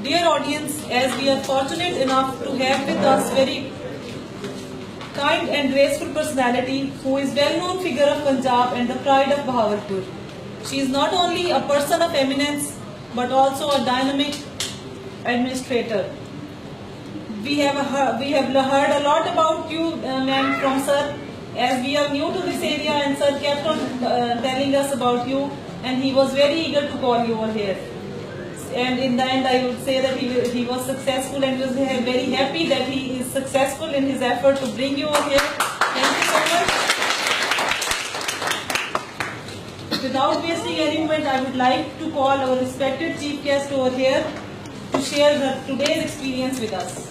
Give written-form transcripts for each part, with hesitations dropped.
Dear audience, as we are fortunate enough to have with us very kind and graceful personality who is well-known figure of Punjab and the pride of Bahawalpur. She is not only a person of eminence but also a dynamic administrator. We have heard a lot about you, ma'am, from sir, as we are new to this area, and sir kept on telling us about you, and he was very eager to call you over here. And in the end, I would say that he was successful, and was very happy that he is successful in his effort to bring you over here. Thank you so much. Without wasting any moment, I would like to call our respected chief guest over here to share today's experience with us.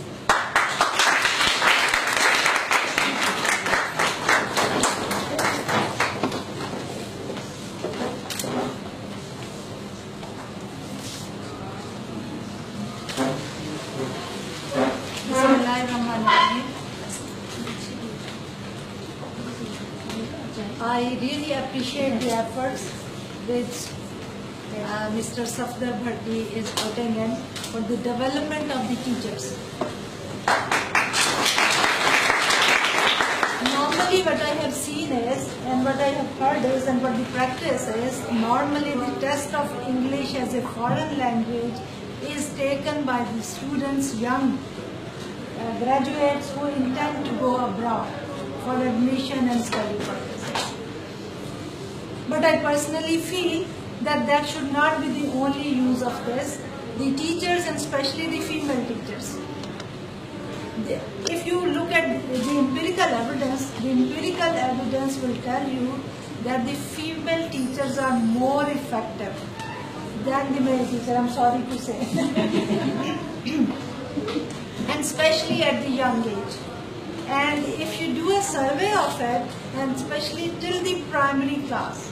I really appreciate the efforts which Mr. Safdar Bhatti is putting in for the development of the teachers. Normally what I have seen is, and what I have heard is, and what the practice is, normally the test of English as a foreign language is taken by the students, young graduates who intend to go abroad for admission and study purposes. But I personally feel that that should not be the only use of this. The teachers, and especially the female teachers, if you look at the empirical evidence will tell you that the female teachers are more effective than the male teacher, I'm sorry to say. And especially at the young age. And if you do a survey of it, and especially till the primary class,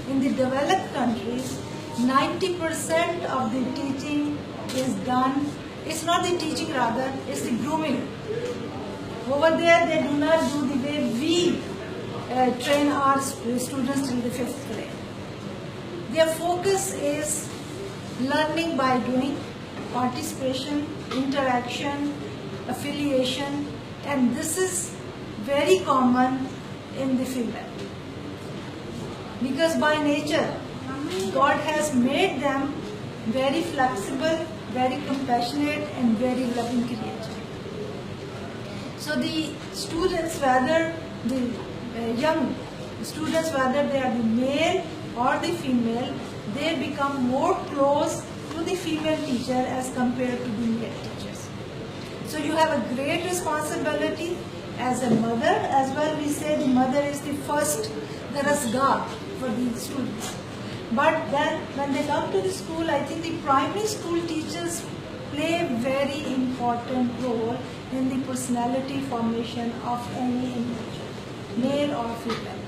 in the developed countries, 90% of the teaching is done, it's not the teaching rather, it's the grooming. Over there, they do not do the way we train our students till the 5th grade. Their focus is learning by doing, participation, interaction, affiliation, and this is very common in the female. Because by nature, God has made them very flexible, very compassionate, and very loving creatures. So the students, whether the young students, whether they are the male or the female, they become more close to the female teacher as compared to the male teachers. So you have a great responsibility as a mother, as well we say the mother is the first, the rasgar for the students. But then when they come to the school, I think the primary school teachers play a very important role in the personality formation of any individual, male or female.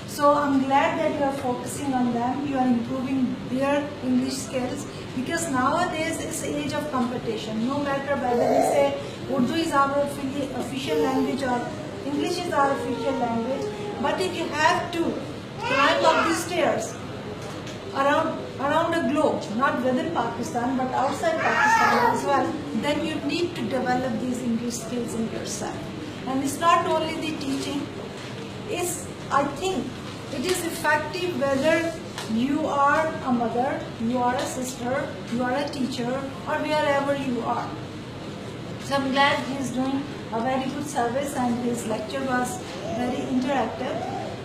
So I'm glad that you are focusing on them, you are improving their English skills, because nowadays it's the age of competition. No matter whether we say Urdu is our official language or English is our official language, but if you have to climb up these stairs around the globe, not within Pakistan but outside Pakistan as well, then you need to develop these English skills in yourself. And it's not only the teaching, I think it is effective whether you are a mother, you are a sister, you are a teacher, or wherever you are. So I'm glad he is doing a very good service, and his lecture was very interactive.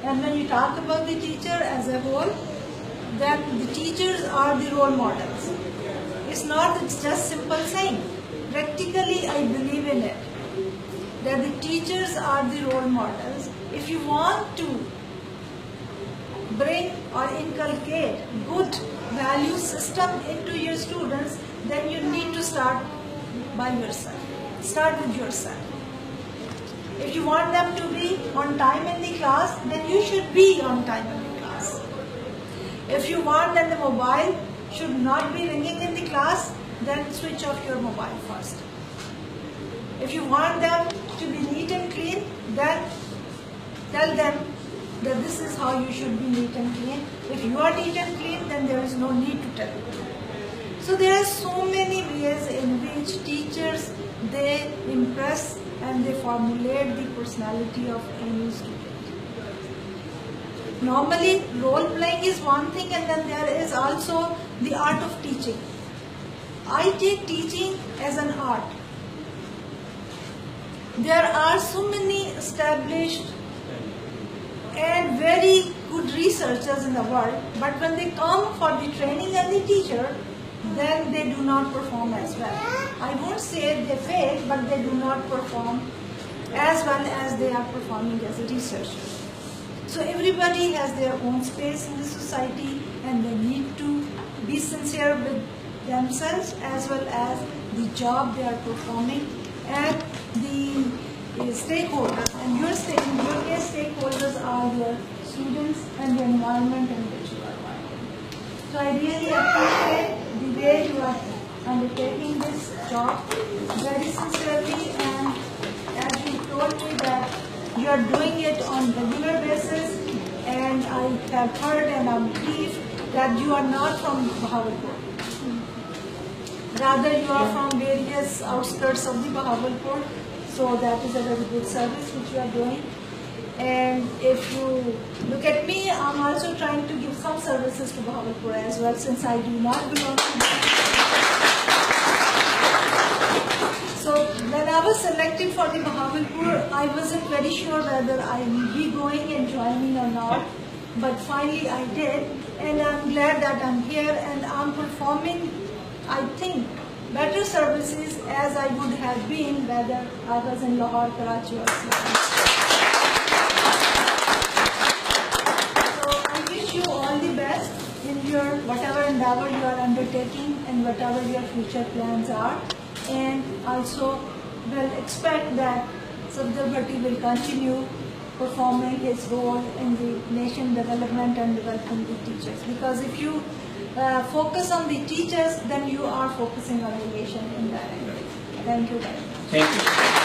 And when you talk about the teacher as a whole, that the teachers are the role models. It's just simple saying. Practically, I believe in it, that the teachers are the role models. If you want to bring or inculcate good value system into your students, then you need to start by yourself. Start with yourself. If you want them to be on time in the class, then you should be on time in the class. If you want that the mobile should not be ringing in the class, then switch off your mobile first. If you want them to be neat and clean, then tell them that this is how you should be neat and clean. If you are neat and clean, then there is no need to tell you. So there are so many ways they formulate the personality of any student. Normally, role playing is one thing, and then there is also the art of teaching. I take teaching as an art. There are so many established and very good researchers in the world, but when they come for the training as a teacher, then they do not perform as well. I won't say they fail, but they do not perform as well as they are performing as a researcher. So everybody has their own space in the society, and they need to be sincere with themselves as well as the job they are performing and the stakeholders. And your case, stakeholders are your students and the environment in which you are working. So I really appreciate the way you are undertaking this job very sincerely, and as you told me that you are doing it on regular basis, and I have heard and I believe that you are not from Bahawalpur. Rather, you are from various outskirts of the Bahawalpur. So that is a very good service which you are doing. And if you look at me, I'm also trying to give some services to Bahawalpur as well, since I do not belong to So when I was selected for the Bahawalpur, I wasn't very sure whether I will be going and joining or not. But finally I did, and I'm glad that I'm here and I'm performing, I think, better services as I would have been whether I was in Lahore, Karachi or Islam. So I wish you all the best in your whatever endeavor you are undertaking and whatever your future plans are, and also will expect that Safdar Bhatti will continue performing his role in the nation development and developing the teachers, because if you focus on the teachers, then you are focusing on the nation indirectly. Thank you very much. Thank you.